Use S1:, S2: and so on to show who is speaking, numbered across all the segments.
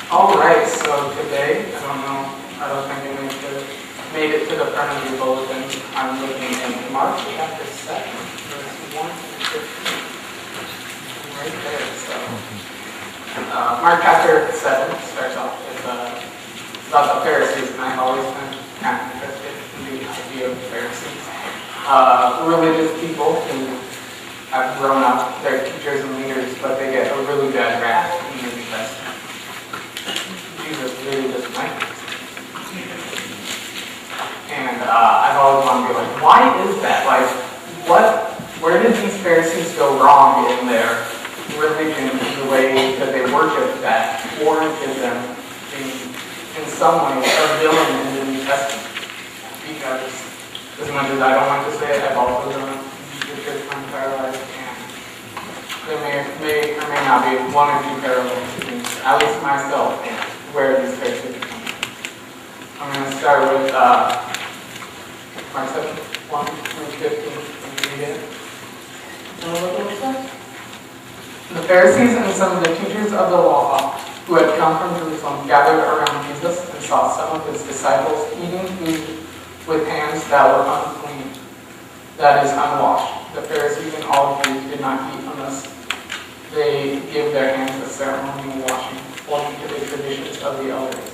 S1: Alright, so today, I don't think I made it to the front of your bulletin. I'm looking in Mark chapter 7, verse 1 to 15. Right there, so. Mark chapter 7 starts off with about the Pharisees, and I've always been kind of interested in the idea of Pharisees. Religious people who have grown up, they're teachers and leaders, but they get a really bad rap in the New Testament. Jesus really doesn't like it. And I've always wanted to be like, why is that? Like, where did these Pharisees go wrong in their religion, in the way that they worship that warranted them in some ways a villain in the New Testament? Because as much as I don't want to say it, I've also done the church my entire life, and there may or may not be one or two parallels between at least myself and where these Pharisees are coming from. I'm going to start with Mark 7, 1 through 15. Can you read it? The Pharisees and some of the teachers of the law who had come from Jerusalem gathered around Jesus and saw some of his disciples eating food with hands that were unclean, that is, unwashed. The Pharisees and all Jews did not eat unless they give their hands a ceremonial washing, according to the traditions of the elders.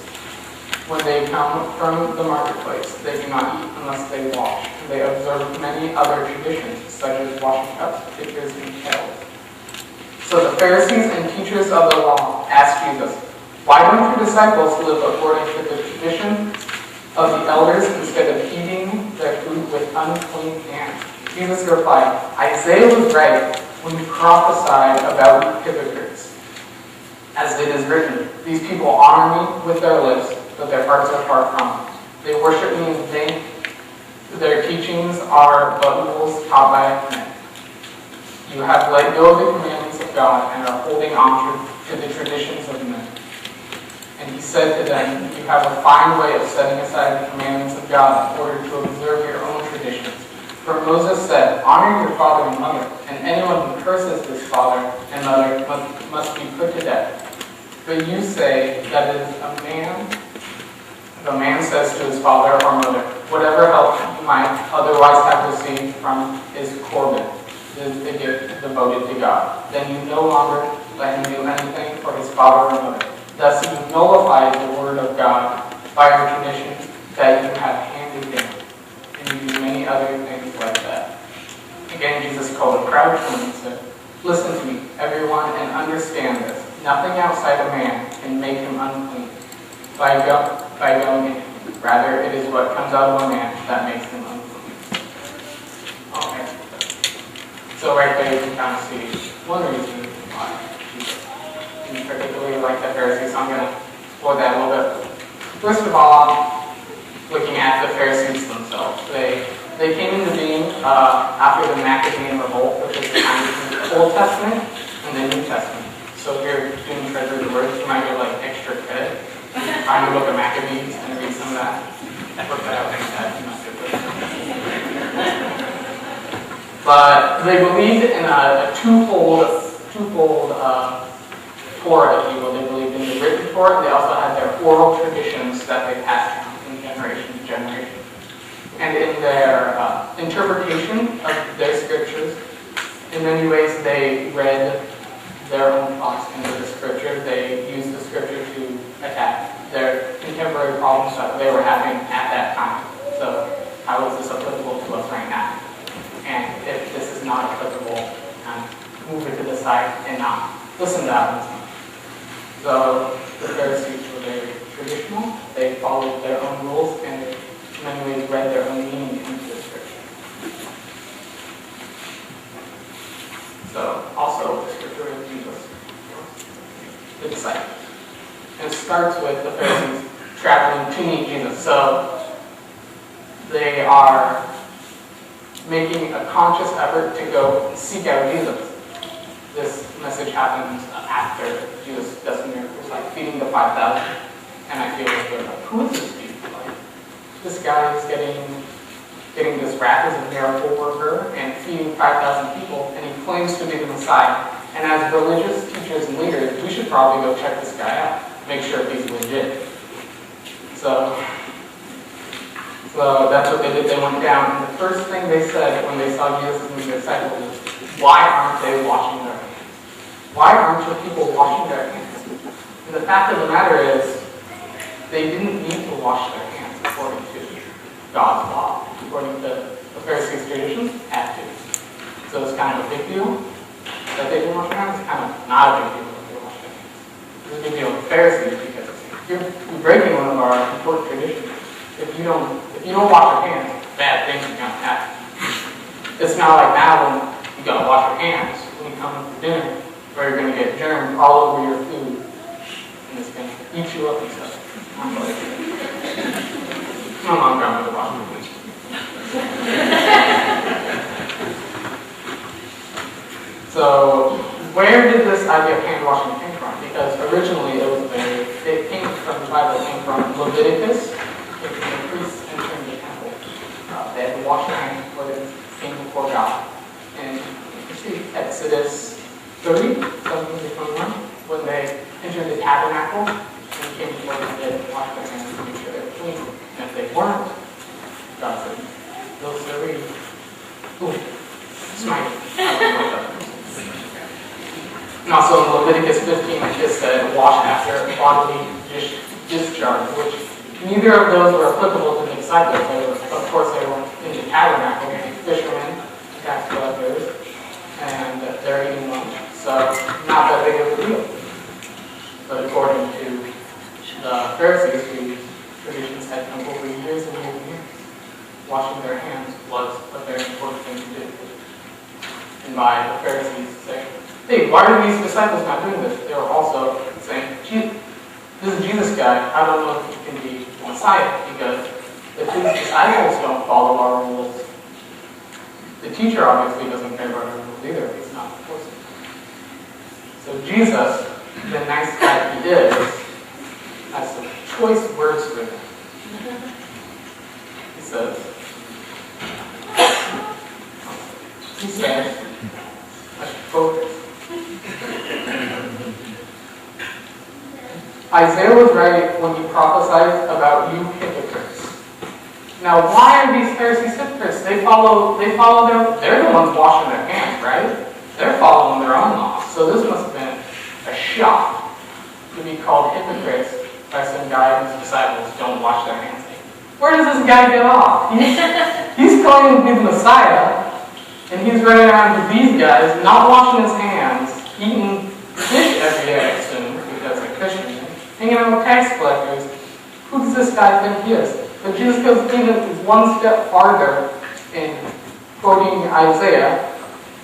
S1: When they come from the marketplace, they do not eat unless they wash. And they observe many other traditions, such as washing cups, pitchers, and kettles. So the Pharisees and teachers of the law asked Jesus, "Why don't your disciples live according to the tradition of the elders instead of eating their food with unclean hands?" Jesus replied, "Isaiah was right when he prophesied about hypocrites. As it is written, these people honor me with their lips, but their hearts are far from me. They worship me in vain. Their teachings are but rules taught by men. You have let go of the commandments of God and are holding on to the traditions of men." And he said to them, "You have a fine way of setting aside the commandments of God in order to observe your own traditions. For Moses said, 'Honor your father and mother,' and anyone who curses his father and mother must be put to death. But you say that it is the man says to his father or mother, 'Whatever help you might otherwise have received from his korban is the gift devoted to God. Then you no longer let him do anything for his father or mother. Thus you nullify the word of God by your traditions that you have handed down.' And you do many other things like that." Again, Jesus called a crowd to him and said, "Listen to me, everyone, and understand this. Nothing outside a man can make him unclean by going in. Rather, it is what comes out of a man that makes him unclean." Okay. So right there you can kind of see one reason why Jesus didn't particularly like the Pharisees. So I'm going to explore that a little bit. First of all, looking at the Pharisees themselves. They came into being after the Maccabean revolt, which is kind of the Old Testament and the New Testament. So if you're doing treasure of the words, you might get like extra credit. Find the book of Maccabees and read some of that. Look that out like that. You must have But they believed in a twofold Torah, if you will. They believed in the written Torah. They also had their oral traditions that they passed down from generation to generation. And in their interpretation of their scriptures, in many ways they read their own thoughts into the scripture. They used the scripture to attack their contemporary problems that they were having at that time. So how is this applicable to us right now? And if this is not applicable, move it to the side and not listen to that one. So the Pharisees were very traditional. They followed their own rules and in many ways read their own meaning into the scripture. So also the scripture is Jesus, the disciples. And it starts with the Pharisees traveling to meet Jesus. So they are making a conscious effort to go seek out Jesus. This message happens after Jesus does miracles, like feeding the 5,000. And I feel like they're like, who is this dude? Like, this guy is getting this rap as a miracle worker and feeding 5,000 people, and he claims to be the Messiah. And as religious teachers and leaders, we should probably go check this guy out. make sure if he's legit. So that's what they did. They went down, and the first thing they said when they saw Jesus and his disciples was, why aren't they washing their hands? Why aren't your people washing their hands? And the fact of the matter is, they didn't need to wash their hands according to God's law. According to the Pharisees' traditions, had to. So it's kind of a big deal that they didn't wash their hands. It's kind of not a big deal that they wash their hands. It's a big deal with the Pharisees because you're breaking one of our important traditions. If you don't wash your hands, bad things are gonna happen. It's not like now when you gotta wash your hands when you come in for dinner, where you're gonna get germs all over your food, and it's gonna eat you up and stuff. My mom got me to wash my hands. So, where did this idea of hand washing come from? Because originally it came from the Bible. It came from Leviticus. It was the priests entering the temple. They had to wash their hands before they came before God. And you see Exodus 30, 17 to 21, when they entered the tabernacle and came before them, they had to wash their hands to make sure they were clean. And if they weren't, God said, those 30, smite. And also in Leviticus 15, it just said wash after bodily discharge, which neither of those were applicable to the disciples. Of course, they were in the tabernacle, fishermen, tax collectors, and they're eating lunch. So, not that big of a deal. But according to the Pharisees, whose traditions had come over years and years and years, washing their hands was a very important thing to do. And by the Pharisees saying, hey, why are these disciples not doing this? They were also saying, this is Jesus guy, I don't know if he can be Messiah, because if his disciples don't follow our rules, the teacher obviously doesn't care about our rules either, he's not enforcing them. So Jesus, the nice guy he is, has some choice words for them. He says, let's focus. Isaiah was right when he prophesied about you hypocrites. Now, why are these Pharisees hypocrites? They follow them. They're the ones washing their hands, right? They're following their own laws. So this must have been a shock to be called hypocrites by some guy whose disciples don't wash their hands. Where does this guy get off? He's claiming to be the Messiah, and he's running around to these guys, not washing his hands, eating fish every day, I assume, because they're fishermen, hanging out with tax collectors. Who does this guy think he is? But Jesus goes even one step farther in quoting Isaiah,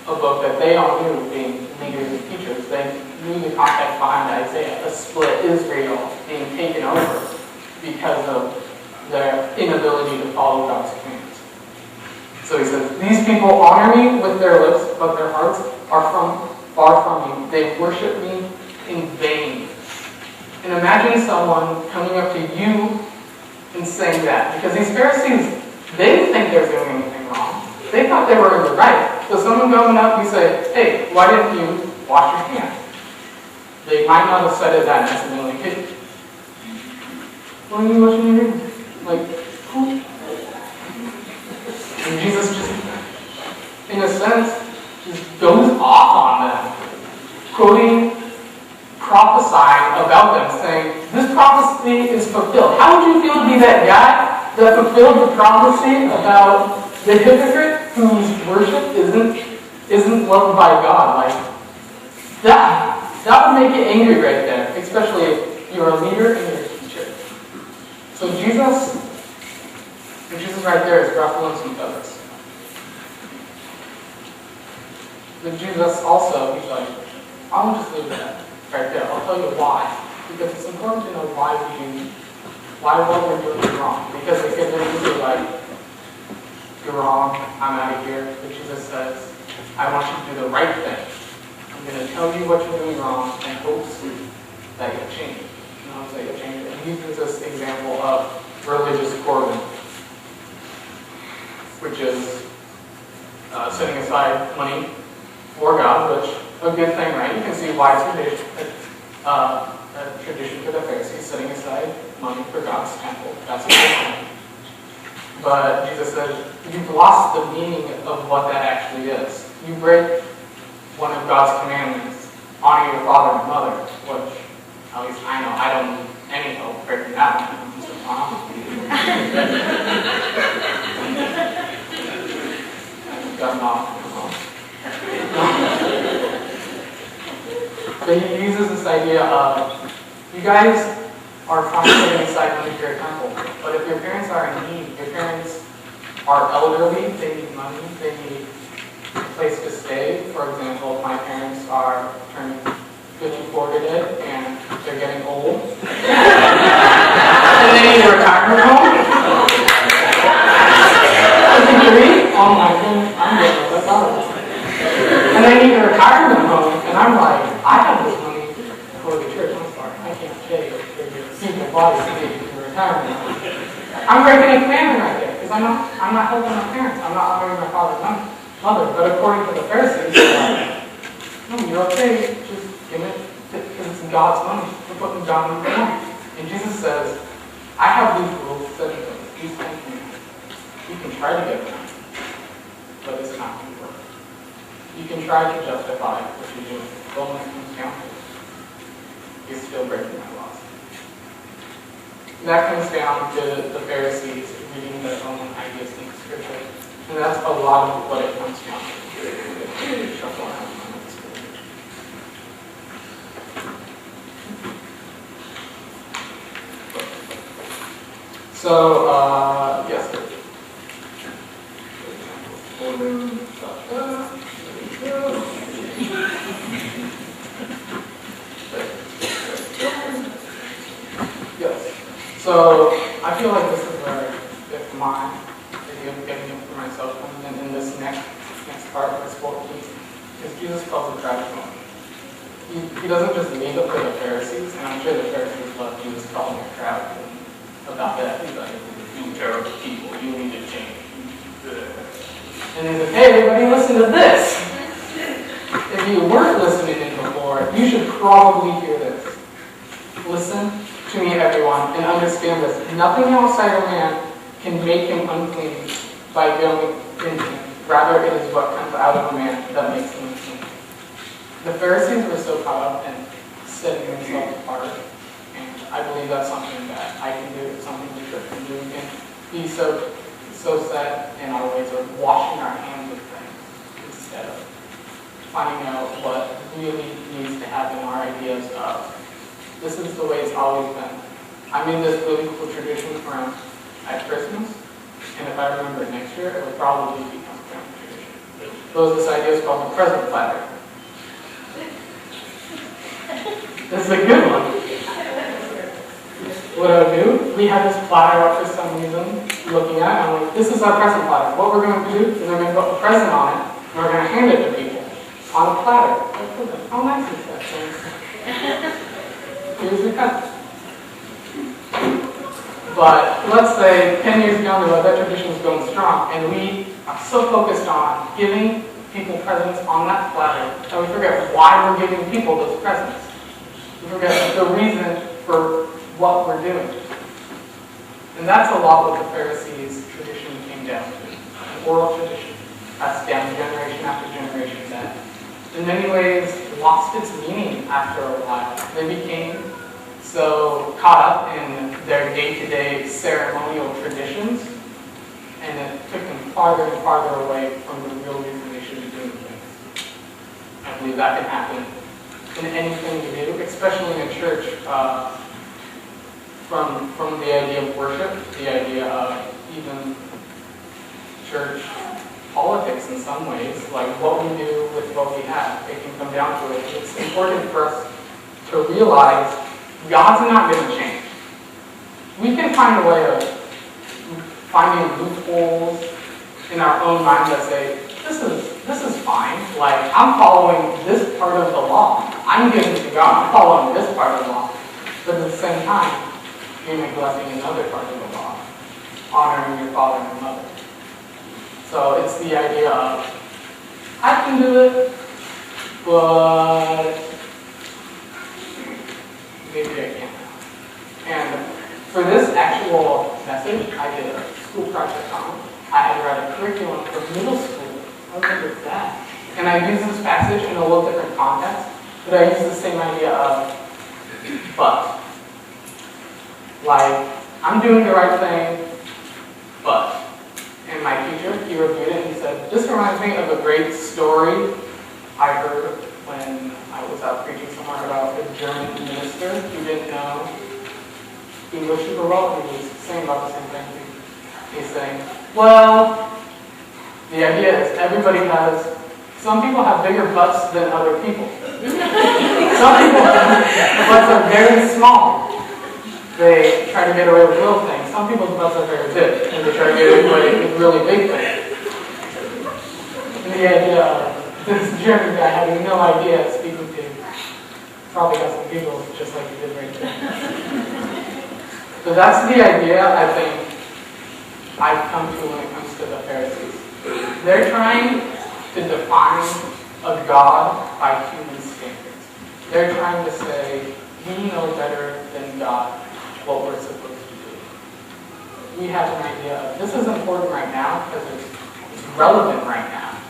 S1: a book that they all knew, being leaders and teachers. They knew the context behind Isaiah, a split Israel being taken over because of their inability to follow God's commands. So he says, these people honor me with their lips, but their hearts are far from me. They worship me in vain. And imagine someone coming up to you and saying that. Because these Pharisees, they didn't think they were doing anything wrong. They thought they were in the right. So someone coming up and say, hey, why didn't you wash your hands? They might not have said it that necessarily. Hey, why are you washing your hands? Like, who? And Jesus just, in a sense, just goes off on them, quoting, prophesying about them, saying, this prophecy is fulfilled. How would you feel to be that guy that fulfilled the prophecy about the hypocrite whose worship isn't loved by God? Like, that would make you angry right there, especially if you're a leader and you're a teacher. So Jesus right there is ruffling some feathers. But Jesus also, he's like, I'll just leave that right there. I'll tell you why. Because it's important to know why what we're doing is wrong. Because they could easily like, you're wrong, I'm out of here. But Jesus says, I want you to do the right thing. I'm going to tell you what you're doing wrong and hopefully that you'll change. That you'll change. And he uses this example of religious Corbin, which is setting aside money for God, which a good thing, right? You can see why a tradition for the Pharisees, setting aside money for God's temple. That's a good thing. But Jesus says, you've lost the meaning of what that actually is. You break one of God's commandments, honor your father and mother, which, at least I know, I don't need any help breaking that one. But he uses this idea of, you guys are trying to set aside money for your temple, but if your parents are in need, your parents are elderly, they need money, they need a place to stay. For example, my parents are turning 54 today, and they're getting old. And they need a retirement home. 53? Oh my goodness, I'm getting that's out of it. And they need a retirement home, and I'm like, I have this money for the church. I'm sorry, I can't pay for your senior body to get you to retirement home. I'm breaking a commandment right there, because I'm not helping my parents. I'm not honoring my father and mother. But according to the Pharisees, they're like, no, you're okay, just give it, because it's God's money. We're putting God in the money. And Jesus says, I have these rules set in place, these things. You can try to get them, but it's not going to work. You can try to justify what you're doing, but when it comes down to it, you're still breaking my laws. That comes down to the Pharisees reading their own ideas in Scripture, and that's a lot of what it comes down to. So, yes, sir. Yes. So I feel like this is where if my idea of getting it for myself comes in this next part of this book, because Jesus calls it tragic moment. He doesn't just leave it for the Pharisees, and I'm sure the Pharisees love Jesus calling it tragic about that. He's like, you terrible people, you need to change. And he says, hey everybody, listen to this. If you weren't listening in before, you should probably hear this. Listen to me, everyone, and understand this. Nothing outside a man can make him unclean by going into him. Rather, it is what comes out of a man that makes him unclean. The Pharisees were so caught up in setting themselves apart, and I believe that's something that I can do, something the church can do. We can be so set in our ways of washing our hands with things instead of finding out what really needs to happen, our ideas of this is the way it's always been. I made this really cool tradition from at Christmas, and if I remember it next year, it would probably become a family tradition. So this idea is called the present platter. This is a good one. What I would do, we had this platter up for some reason, looking at it, and I'm like, this is our present platter. What we're going to do is we're going to put a present on it, and we're going to hand it to people on a platter. How nice is that? Here's your present. But let's say 10 years down the road, that tradition is going strong, and we are so focused on giving people presents on that platter that we forget why we're giving people those presents. We forget the reason for what we're doing. And that's a lot what the Pharisees' tradition came down to. An oral tradition. That's down generation after generation that in many ways lost its meaning after a while. They became so caught up in their day-to-day ceremonial traditions, and it took them farther and farther away from the real reason they should be doing things. I believe that can happen in anything you do, especially in a church, from the idea of worship, the idea of even church politics in some ways, like what we do with what we have. It can come down to it. It's important for us to realize God's not going to change. We can find a way of finding loopholes in our own mind that say, this is fine. Like, I'm following this part of the law. I'm giving to God. I'm following this part of the law. But at the same time, you're neglecting another part of the law, honoring your father and mother. So it's the idea of, I can do it, but maybe I can now. And for this actual message, I did a school project on it. I had read a curriculum for middle school. I was like, what's that? And I used this passage in a little different context, but I used the same idea of but. Like, I'm doing the right thing, but. And my teacher, he reviewed it and he said, this reminds me of a great story I heard when I was out preaching somewhere about a German minister who didn't know English super well, and he was saying about the same thing. He's saying, well, the idea is some people have bigger butts than other people. Some people, the butts are very small. They try to get away with little things. Some people's butts are very big, and they try to get away with really big things. And the idea of this German guy having no idea speaking to probably got some people just like he did right there. So that's the idea I think I've come to when it comes to the Pharisees. They're trying to define a God by human standards. They're trying to say, we know better than God what we're supposed to do. We have an idea of, this is important right now because it's relevant right now.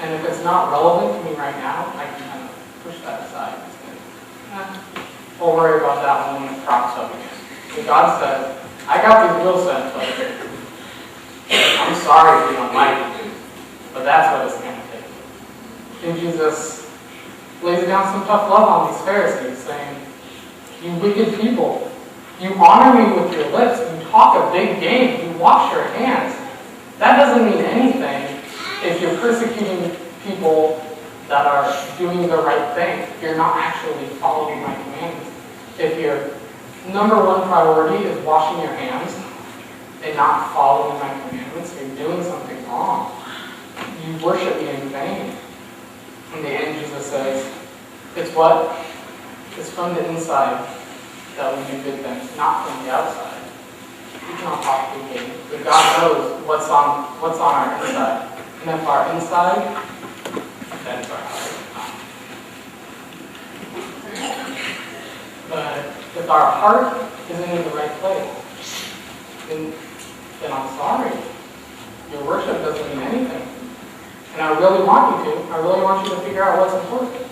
S1: And if it's not relevant to me right now, I can kind of push that aside and say, we'll worry about that when it crops up again. So God says, I got these real sense, but I'm sorry if you don't like it, but that's what it's going to take. And Jesus lays down some tough love on these Pharisees, saying, you wicked people, you honor me with your lips, you talk a big game, you wash your hands. That doesn't mean anything if you're persecuting people that are doing the right thing. If you're not actually following my commandments. If your number one priority is washing your hands and not following my commandments, you're doing something wrong. You worship me in vain. In the end, Jesus says, it's what? It's from the inside that we do good things, not from the outside. We cannot possibly gain, but God knows what's on our inside. And if our inside, then it's our heart. But if our heart isn't in the right place, then I'm sorry. Your worship doesn't mean anything. And I really want you to. I really want you to figure out what's important.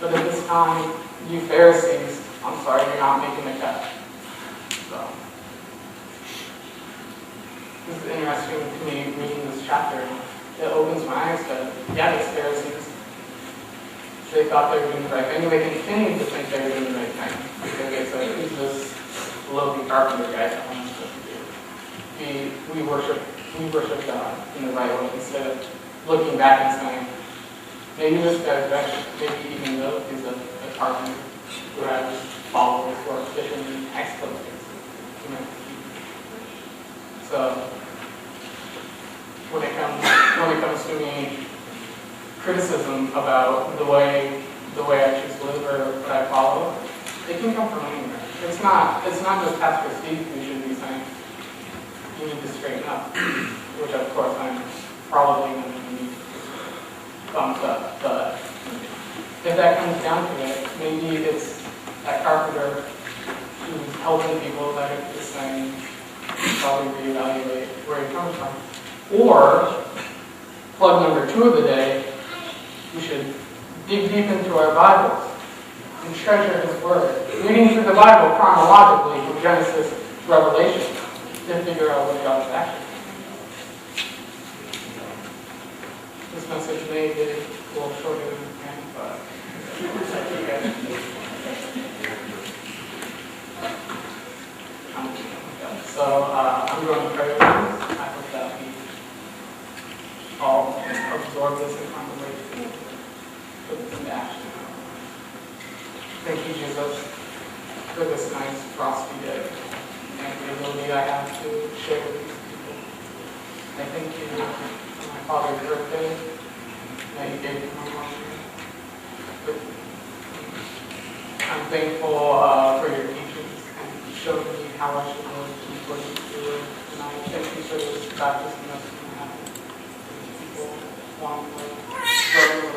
S1: But at this time, you Pharisees, I'm sorry, you're not making the cut. So, this is interesting to me reading this chapter. It opens my eyes to, yeah, these Pharisees, they thought they were doing the right thing, and they continue to think they were doing the right thing. Because they said, who's this low carpenter guy telling us what to do? We worship God in the right way instead of looking back and saying, maybe this guy's better, maybe even though he's a carpenter who has followers who are fishermen, excellent things. So when it comes to me criticism about the way I choose to live or what I follow, it can come from anywhere. It's not just Pastor Steve who should be saying, you need to straighten up, which of course I'm probably going to need thumbs up, but if that comes down to it, maybe it's that carpenter who's helping people that is saying, probably reevaluate where he comes from. Or, plug number 2 of the day, we should dig deep into our Bibles and treasure His Word. Reading through the Bible chronologically from Genesis to Revelation to figure out what God's actually. This message may be a little shorter than I can, but so I'm going to pray with you. I hope that we all absorb this and find a way to put this into action. Thank you, Jesus, for this nice frosty day and the ability I have to share with these people. I thank you for my father's birthday that you gave to my mom. I'm thankful for your teachings and showing me how I should live and what to do. And I thank you for this baptism that's going to happen. People want to struggle